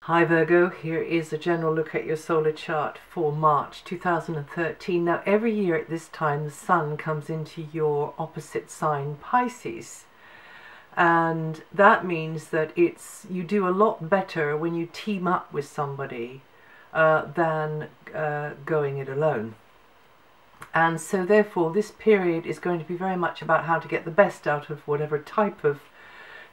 Hi Virgo, here is a general look at your solar chart for March 2013. Now every year at this time the Sun comes into your opposite sign Pisces, and that means that you do a lot better when you team up with somebody than going it alone. And so therefore this period is going to be very much about how to get the best out of whatever type of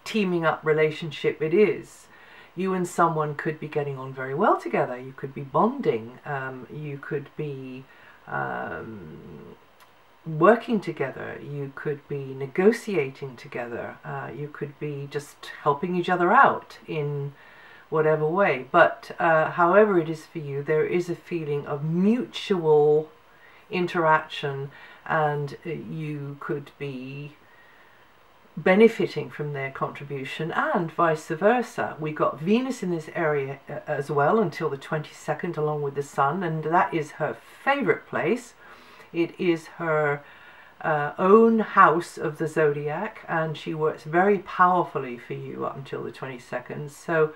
teaming up relationship it is. You and someone could be getting on very well together, you could be bonding, you could be working together, you could be negotiating together, you could be just helping each other out in whatever way. But however it is for you, there is a feeling of mutual interaction, and you could be benefiting from their contribution and vice versa. We got Venus in this area as well until the 22nd, along with the Sun, and that is her favorite place. It is her own house of the zodiac, and she works very powerfully for you up until the 22nd. So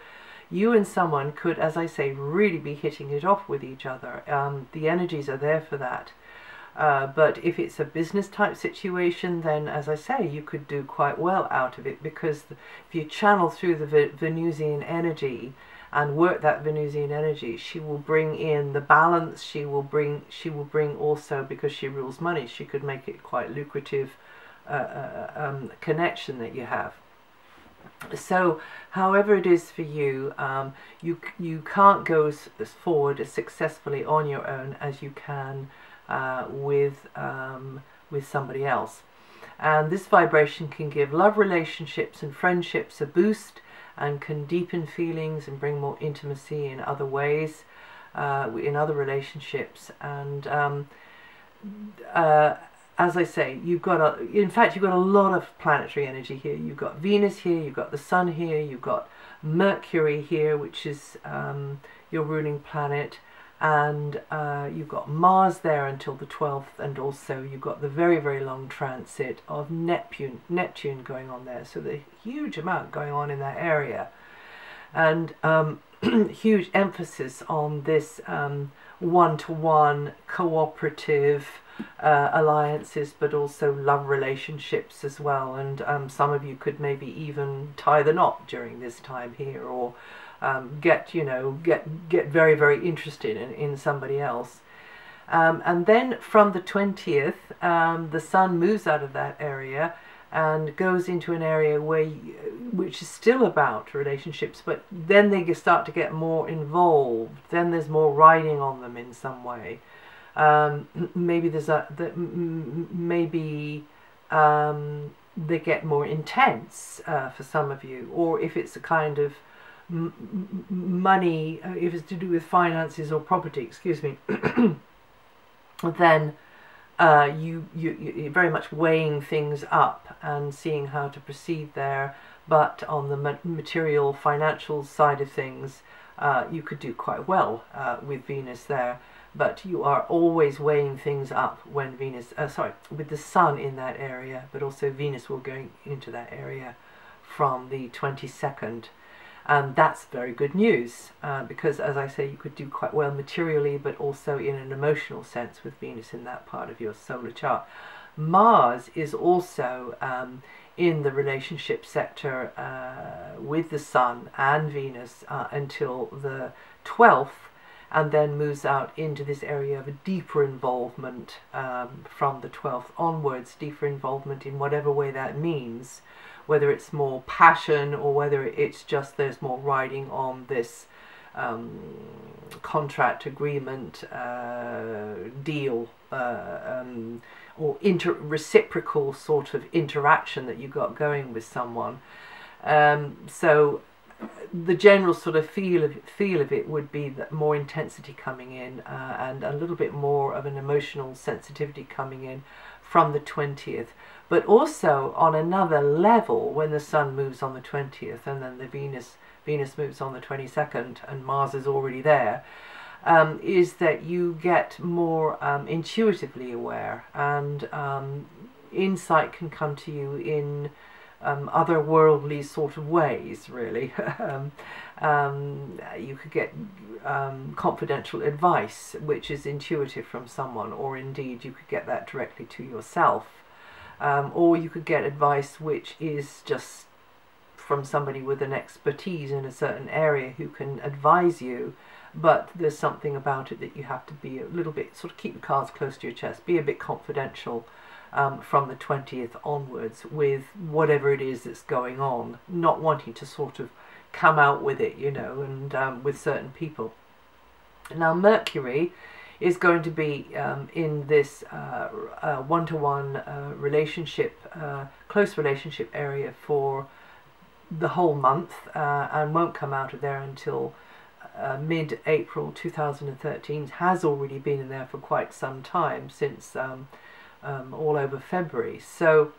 you and someone could, as I say, really be hitting it off with each other. The energies are there for that. But if it's a business type situation, then as I say, you could do quite well out of it, because if you channel through the Venusian energy and work that Venusian energy, she will bring in the balance. She will bring also, because she rules money, she could make it quite lucrative connection that you have. So however it is for you, you can't go as forward as successfully on your own as you can with somebody else. And this vibration can give love relationships and friendships a boost, and can deepen feelings and bring more intimacy in other ways, in other relationships. And as I say, in fact you've got a lot of planetary energy here. You've got Venus here, you've got the Sun here, you've got Mercury here, which is your ruling planet, and you've got Mars there until the 12th, and also you've got the very, very long transit of Neptune going on there. So there's a huge amount going on in that area, and huge emphasis on this one-to-one cooperative alliances, but also love relationships as well. And some of you could maybe even tie the knot during this time here, or get very, very interested in somebody else. And then from the 20th, the Sun moves out of that area and goes into an area which is still about relationships, but then they start to get more involved. Then there's more riding on them in some way. Maybe they get more intense for some of you, or if it's a kind of money, if it's to do with finances or property, excuse me, then you're very much weighing things up and seeing how to proceed there. But on the material financial side of things, you could do quite well with Venus there. But you are always weighing things up when with the Sun in that area, but also Venus will go into that area from the 22nd. And that's very good news, because as I say, you could do quite well materially, but also in an emotional sense with Venus in that part of your solar chart. Mars is also in the relationship sector with the Sun and Venus until the 12th, and then moves out into this area of a deeper involvement from the 12th onwards, deeper involvement in whatever way that means, whether it's more passion or whether it's just there's more riding on this contract agreement deal, or reciprocal sort of interaction that you got going with someone. So the general sort of feel of it would be that more intensity coming in, and a little bit more of an emotional sensitivity coming in from the 20th. But also on another level, when the Sun moves on the 20th, and then the Venus moves on the 22nd, and Mars is already there, is that you get more intuitively aware, and insight can come to you in otherworldly sort of ways, really. You could get confidential advice, which is intuitive from someone, or indeed you could get that directly to yourself. Or you could get advice which is just from somebody with an expertise in a certain area who can advise you, but there's something about it that you have to be a little bit, sort of keep the cards close to your chest, be a bit confidential from the 20th onwards with whatever it is that's going on, not wanting to sort of come out with it, you know, and with certain people. Now Mercury is going to be in this one-to-one relationship, close relationship area for the whole month, and won't come out of there until mid-April 2013. Has already been in there for quite some time, since all over February. So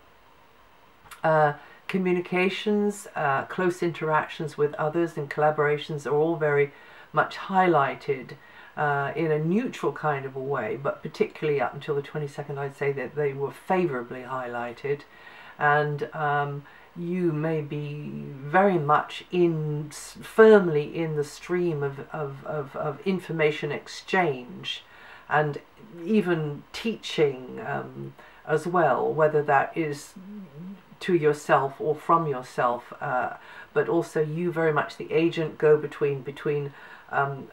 communications, close interactions with others and collaborations are all very much highlighted in a neutral kind of a way, but particularly up until the 22nd, I'd say that they were favourably highlighted. And you may be very much firmly in the stream of information exchange, and even teaching as well, whether that is to yourself or from yourself, but also you very much the agent, go between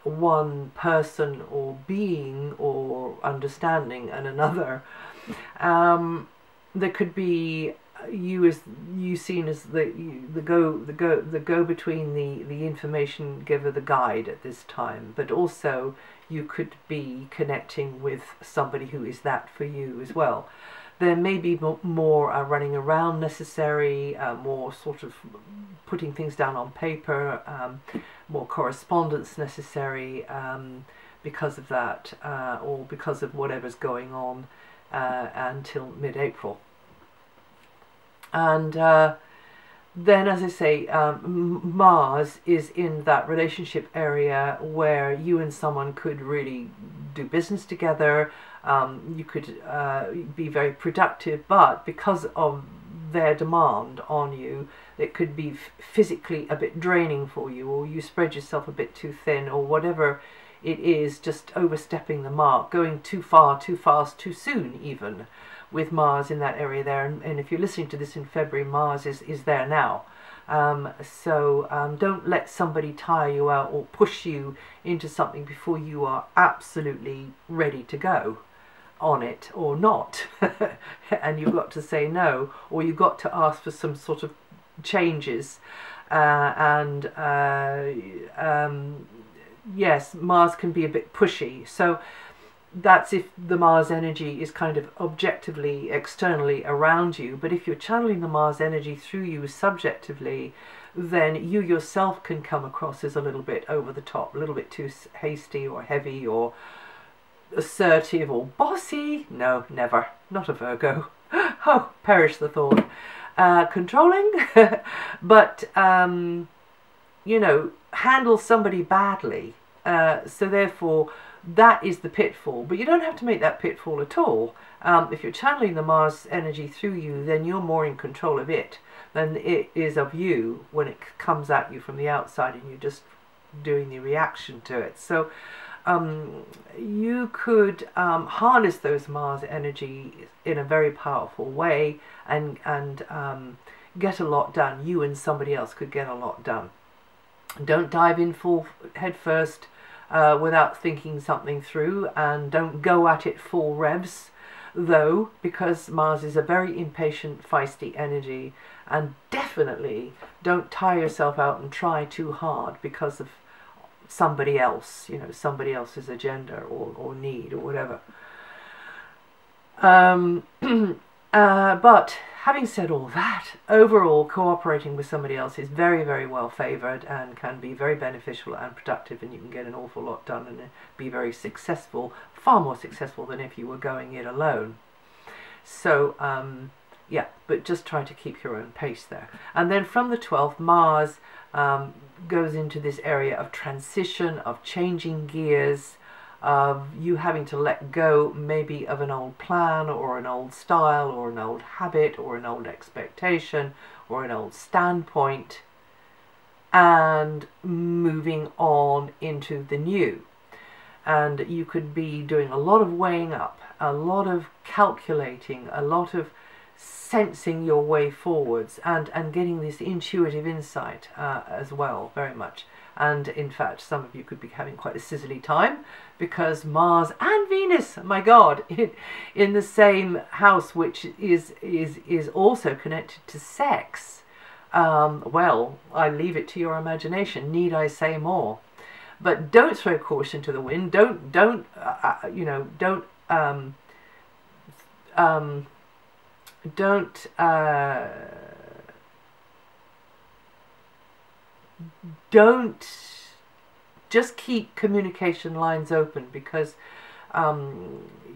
one person or being or understanding and another. There could be you seen as the go between, the information giver, the guide at this time, but also you could be connecting with somebody who is that for you as well. There may be more running around necessary, more sort of putting things down on paper, more correspondence necessary because of that, or because of whatever's going on until mid-April. And then, as I say, Mars is in that relationship area where you and someone could really do business together. You could be very productive, but because of their demand on you, it could be physically a bit draining for you, or you spread yourself a bit too thin, or whatever it is, just overstepping the mark, going too far, too fast, too soon even, with Mars in that area there. And if you're listening to this in February, Mars is there now. So don't let somebody tire you out or push you into something before you are absolutely ready to go on it, or not. And you've got to say no, or you've got to ask for some sort of changes. Yes, Mars can be a bit pushy. So that's if the Mars energy is kind of objectively, externally around you. But if you're channeling the Mars energy through you subjectively, then you yourself can come across as a little bit over the top, a little bit too hasty or heavy or assertive or bossy. No, never. Not a Virgo. Oh, perish the thought. Controlling, but you know, handle somebody badly. So therefore, that is the pitfall. But you don't have to make that pitfall at all. If you're channeling the Mars energy through you, then you're more in control of it than it is of you when it comes at you from the outside and you're just doing the reaction to it. So you could harness those Mars energy in a very powerful way and get a lot done. You and somebody else could get a lot done. Don't dive in full head first without thinking something through, and don't go at it full revs though, because Mars is a very impatient, feisty energy. And definitely don't tire yourself out and try too hard because of somebody else, you know, somebody else's agenda or need or whatever. But having said all that, overall cooperating with somebody else is very, very well favoured and can be very beneficial and productive, and you can get an awful lot done and be very successful, far more successful than if you were going it alone. So yeah, but just try to keep your own pace there. And then from the 12th, Mars goes into this area of transition, of changing gears, of you having to let go maybe of an old plan or an old style or an old habit or an old expectation or an old standpoint, and moving on into the new. And you could be doing a lot of weighing up, a lot of calculating, a lot of sensing your way forwards, and getting this intuitive insight as well, very much. And in fact, some of you could be having quite a sizzly time, because Mars and Venus, my God, in the same house, which is also connected to sex. Well, I leave it to your imagination. Need I say more? But don't throw caution to the wind. Don't just keep communication lines open, because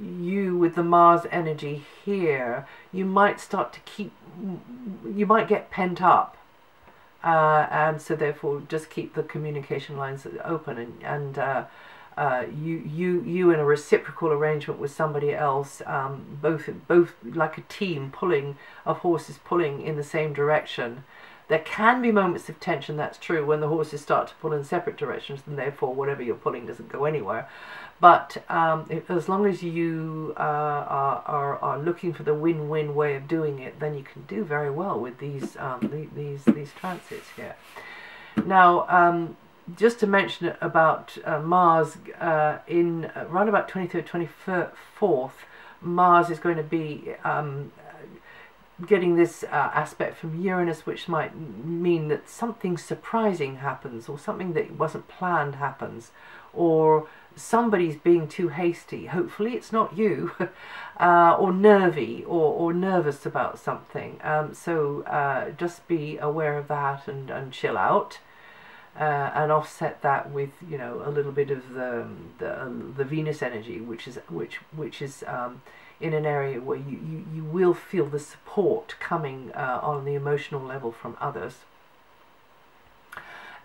you, with the Mars energy here, you might get pent up, and so therefore just keep the communication lines open, and you in a reciprocal arrangement with somebody else, both like a team of horses pulling in the same direction. There can be moments of tension, that's true, when the horses start to pull in separate directions, and therefore whatever you're pulling doesn't go anywhere. But as long as you are looking for the win-win way of doing it, then you can do very well with these transits here. Now, just to mention about Mars, in around about 23rd, 24th, Mars is going to be getting this aspect from Uranus, which might mean that something surprising happens, or something that wasn't planned happens, or somebody's being too hasty. Hopefully it's not you, or nervy, or nervous about something. So just be aware of that, and chill out, and offset that with, you know, a little bit of the Venus energy, which is in an area where you will feel the support coming on the emotional level from others.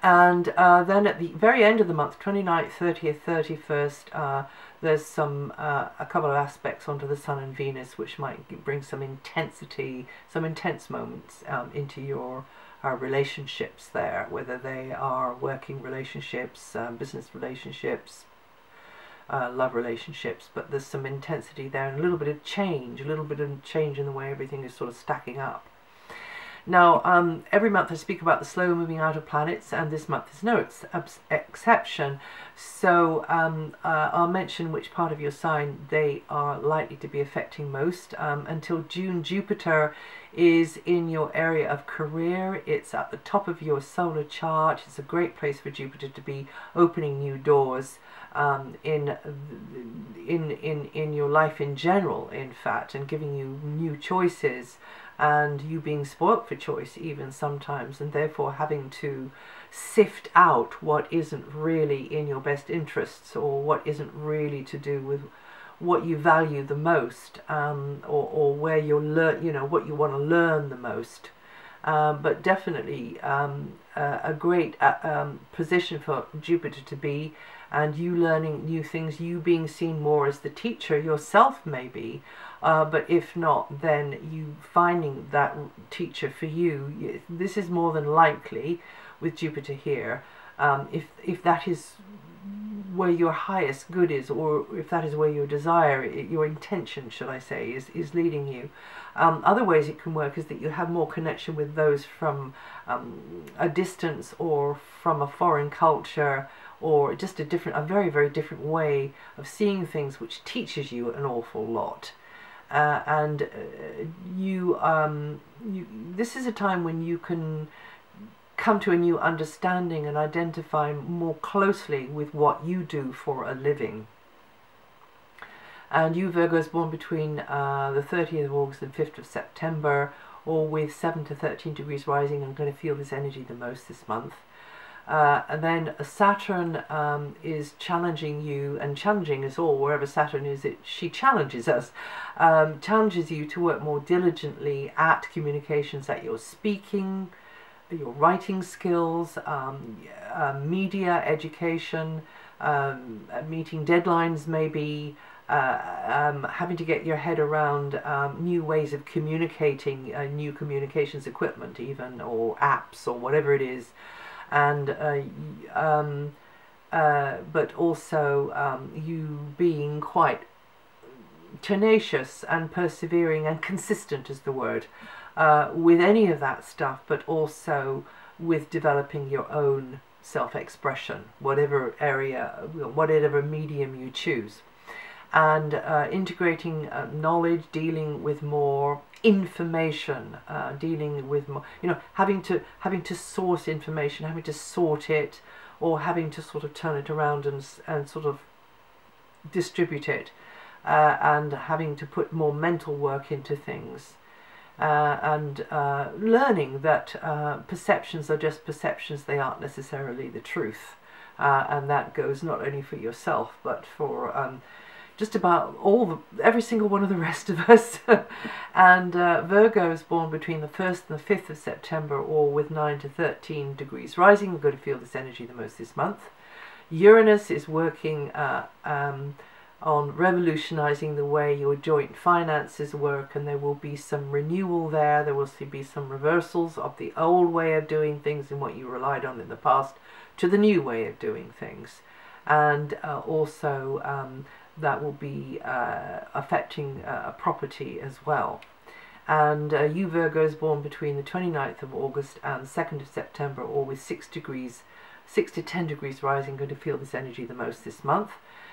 And then at the very end of the month, 29th, 30th, 31st, there's a couple of aspects onto the Sun and Venus, which might bring some intensity, some intense moments into your relationships there, whether they are working relationships, business relationships, love relationships. But there's some intensity there, and a little bit of change in the way everything is sort of stacking up. Now, every month I speak about the slow moving outer planets, and this month is no exception. So I'll mention which part of your sign they are likely to be affecting most. Until June, Jupiter is in your area of career. It's at the top of your solar chart. It's a great place for Jupiter to be opening new doors in your life in general, in fact, and giving you new choices, and you being spoilt for choice even sometimes, and therefore having to sift out what isn't really in your best interests, or what isn't really to do with what you value the most, or where you'll learn, you know, what you want to learn the most. But definitely a great position for Jupiter to be, and you learning new things, you being seen more as the teacher yourself maybe, but if not, then you finding that teacher for you. This is more than likely with Jupiter here, if that is where your highest good is, or if that is where your desire, your intention, should I say, is leading you. Other ways it can work is that you have more connection with those from a distance, or from a foreign culture, or just a very, very different way of seeing things, which teaches you an awful lot. This is a time when you can come to a new understanding and identify more closely with what you do for a living. And you Virgos born between the 30th of August and 5th of September, or with 7 to 13 degrees rising, are going to feel this energy the most this month. And then Saturn is challenging you, and challenging us all. Wherever Saturn is, she challenges us, challenges you to work more diligently at communications that you're speaking, your writing skills, media, education, meeting deadlines maybe, having to get your head around new ways of communicating, new communications equipment even, or apps, or whatever it is, and but also you being quite tenacious and persevering and consistent is the word, with any of that stuff, but also with developing your own self-expression, whatever area, whatever medium you choose, and integrating knowledge, dealing with more information, dealing with more, having to source information, having to sort it, or having to sort of turn it around and sort of distribute it, and having to put more mental work into things, and learning that perceptions are just perceptions, they aren't necessarily the truth, and that goes not only for yourself but for just about every single one of the rest of us. And Virgo is born between the 1st and the 5th of September, or with 9 to 13 degrees rising. We're going to feel this energy the most this month. Uranus is working on revolutionizing the way your joint finances work, and there will be some renewal there. There will be some reversals of the old way of doing things and what you relied on in the past to the new way of doing things. And also that will be affecting property as well. And you Virgos born between the 29th of August and 2nd of September, or with 6 to 10 degrees rising, going to feel this energy the most this month.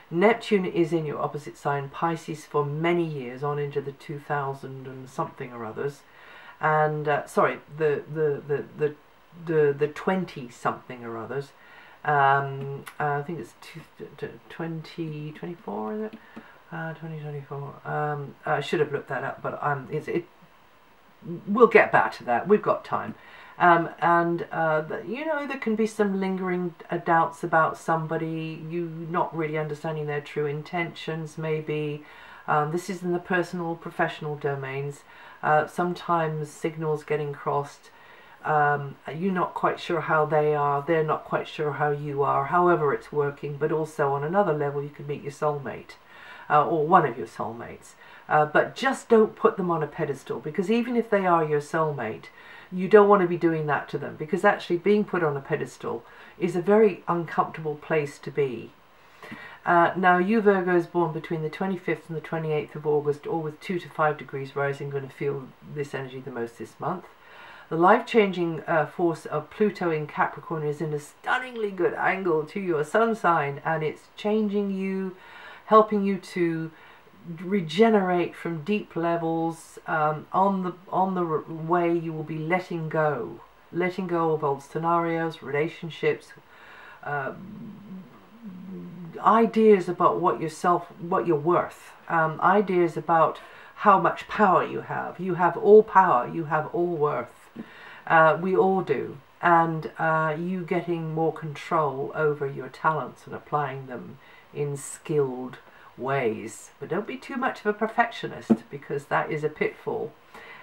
Neptune is in your opposite sign, Pisces, for many years, on into the 2000 and something or others, and sorry, the 20 something or others. I think it's 2024, is it? 2024. I should have looked that up, but we'll get back to that. We've got time. There can be some lingering doubts about somebody, you not really understanding their true intentions, maybe. This is in the personal, professional domains. Sometimes signals getting crossed. You're not quite sure how they are, they're not quite sure how you are, however it's working. But also on another level, you could meet your soulmate, or one of your soulmates. But just don't put them on a pedestal, because even if they are your soulmate, you don't want to be doing that to them, because actually being put on a pedestal is a very uncomfortable place to be. Now, you Virgos born between the 25th and the 28th of August, or with 2 to 5 degrees rising, going to feel this energy the most this month. The life-changing force of Pluto in Capricorn is in a stunningly good angle to your sun sign, and it's changing you, helping you to regenerate from deep levels, on the way you will be letting go of old scenarios, relationships, ideas about what you're worth, ideas about how much power you have. You have all power, you have all worth. We all do. And you getting more control over your talents and applying them in skilled ways. But don't be too much of a perfectionist, because that is a pitfall.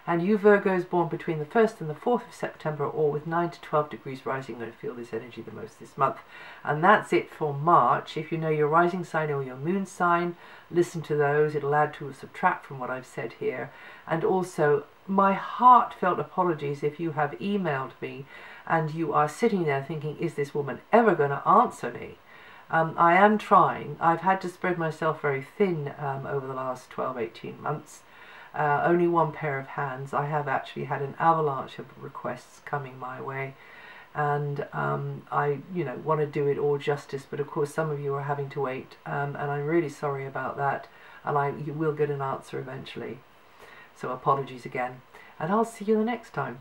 And you Virgos born between the 1st and the 4th of September, or with 9 to 12 degrees rising, are going to feel this energy the most this month. And that's it for March. If you know your rising sign or your moon sign, listen to those. It'll add to or subtract from what I've said here. And also, my heartfelt apologies if you have emailed me and you are sitting there thinking, is this woman ever going to answer me? I am trying. I've had to spread myself very thin over the last 12-18 months. Only one pair of hands. I have actually had an avalanche of requests coming my way, and I want to do it all justice, but of course some of you are having to wait, and I'm really sorry about that, and you will get an answer eventually. So apologies again, and I'll see you the next time.